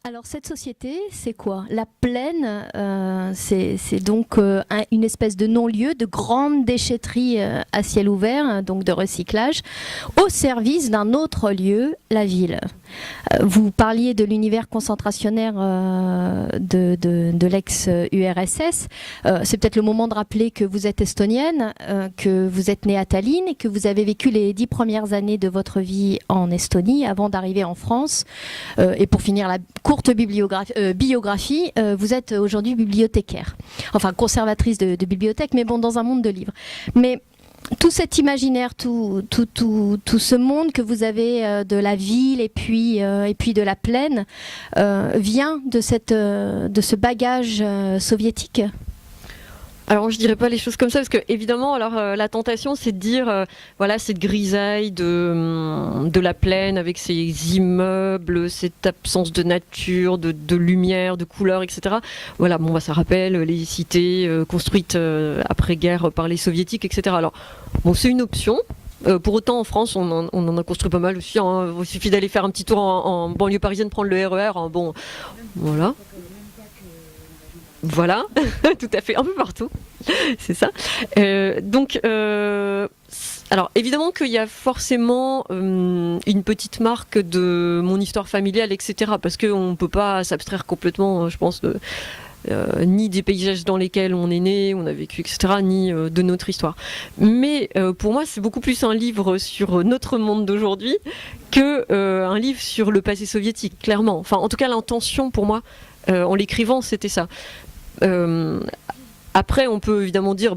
Alors cette société, c'est quoi? La Plaine, c'est donc une espèce de non-lieu, de grande déchetterie à ciel ouvert, donc de recyclage, au service d'un autre lieu, la ville. Vous parliez de l'univers concentrationnaire de l'ex-URSS. C'est peut-être le moment de rappeler que vous êtes estonienne, que vous êtes née à Tallinn et que vous avez vécu les 10 premières années de votre vie en Estonie avant d'arriver en France. Et pour finir la courte biographie, vous êtes aujourd'hui bibliothécaire, enfin conservatrice de bibliothèque, mais bon, dans un monde de livres. Mais tout cet imaginaire, tout ce monde que vous avez de la ville et puis de la plaine vient de ce bagage soviétique. Alors je dirais pas les choses comme ça parce que évidemment alors la tentation c'est de dire voilà cette grisaille de la plaine avec ses immeubles, cette absence de nature, de lumière, de couleurs, etc. Voilà bon bah ça rappelle les cités construites après-guerre par les soviétiques, etc. Alors bon c'est une option. Pour autant, en France, on en a construit pas mal aussi. Hein. Il suffit d'aller faire un petit tour en banlieue parisienne, prendre le RER. Hein. Bon, voilà. Voilà, tout à fait, un peu partout, c'est ça. Alors évidemment qu'il y a forcément une petite marque de mon histoire familiale, etc. Parce qu'on ne peut pas s'abstraire complètement, je pense, ni des paysages dans lesquels on est né, on a vécu, etc., ni de notre histoire. Mais pour moi, c'est beaucoup plus un livre sur notre monde d'aujourd'hui qu'un livre sur le passé soviétique, clairement. Enfin, en tout cas, l'intention pour moi, en l'écrivant, c'était ça. Après, on peut évidemment dire,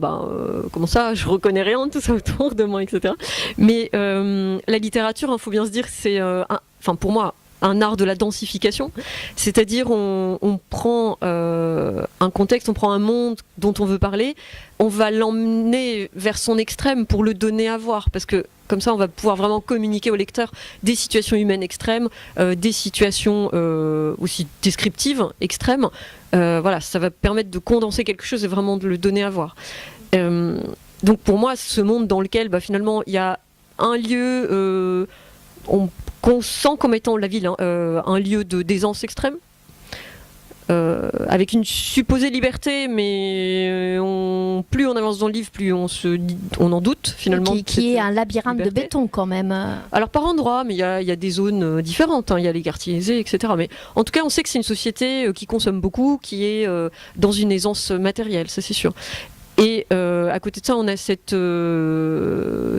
comment ça, je reconnais rien de tout ça autour de moi, etc. Mais la littérature, il faut bien se dire, c'est, pour moi, un art de la densification. C'est-à-dire, on prend un contexte, on prend un monde dont on veut parler, on va l'emmener vers son extrême pour le donner à voir, parce que comme ça, on va pouvoir vraiment communiquer au lecteur des situations humaines extrêmes, des situations aussi descriptives extrêmes. Voilà, ça va permettre de condenser quelque chose et vraiment de le donner à voir. Donc pour moi, ce monde dans lequel finalement il y a un lieu qu'on sent comme étant la ville, un lieu de d'aisance extrême, avec une supposée liberté, mais plus on avance dans le livre, plus on en doute finalement. Qui est un labyrinthe liberté. De béton quand même. Alors par endroits, mais il y a des zones différentes, il y a les quartiers aisés, etc. Mais en tout cas, on sait que c'est une société qui consomme beaucoup, qui est dans une aisance matérielle, ça c'est sûr. Et à côté de ça, on a cette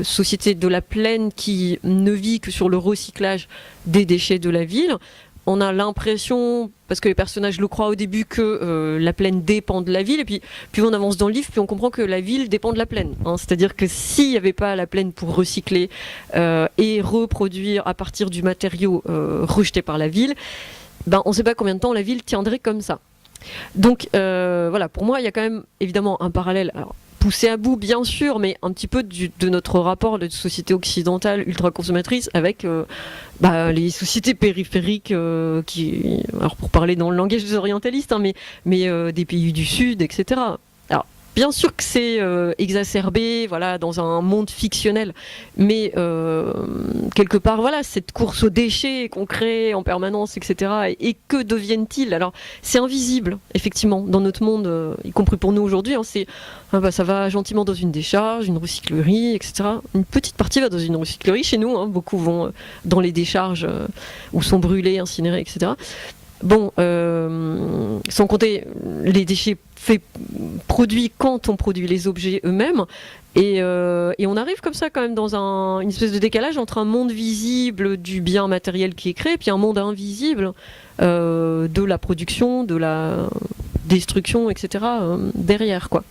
société de la plaine qui ne vit que sur le recyclage des déchets de la ville. On a l'impression, parce que les personnages le croient au début, que la plaine dépend de la ville, et puis plus on avance dans le livre, plus on comprend que la ville dépend de la plaine. Hein. C'est-à-dire que s'il n'y avait pas la plaine pour recycler et reproduire à partir du matériau rejeté par la ville, on ne sait pas combien de temps la ville tiendrait comme ça. Donc voilà, pour moi, il y a quand même évidemment un parallèle. Alors, poussé à bout, bien sûr, mais un petit peu de notre rapport de société occidentale ultra-consommatrice avec les sociétés périphériques alors pour parler dans le langage des orientalistes, hein, mais des pays du Sud, etc. Alors, bien sûr que c'est exacerbé, voilà, dans un monde fictionnel, mais quelque part, voilà, cette course aux déchets qu'on crée en permanence, etc. Et que deviennent-ils? Alors, c'est invisible, effectivement, dans notre monde, y compris pour nous aujourd'hui. Hein, ça va gentiment dans une décharge, une recyclerie, etc. Une petite partie va dans une recyclerie chez nous. Hein, beaucoup vont dans les décharges où sont brûlés, incinérés, etc. Bon, sans compter les déchets produits quand on produit les objets eux-mêmes. Et on arrive comme ça quand même dans une espèce de décalage entre un monde visible du bien matériel qui est créé et puis un monde invisible de la production, de la destruction, etc. Derrière, quoi.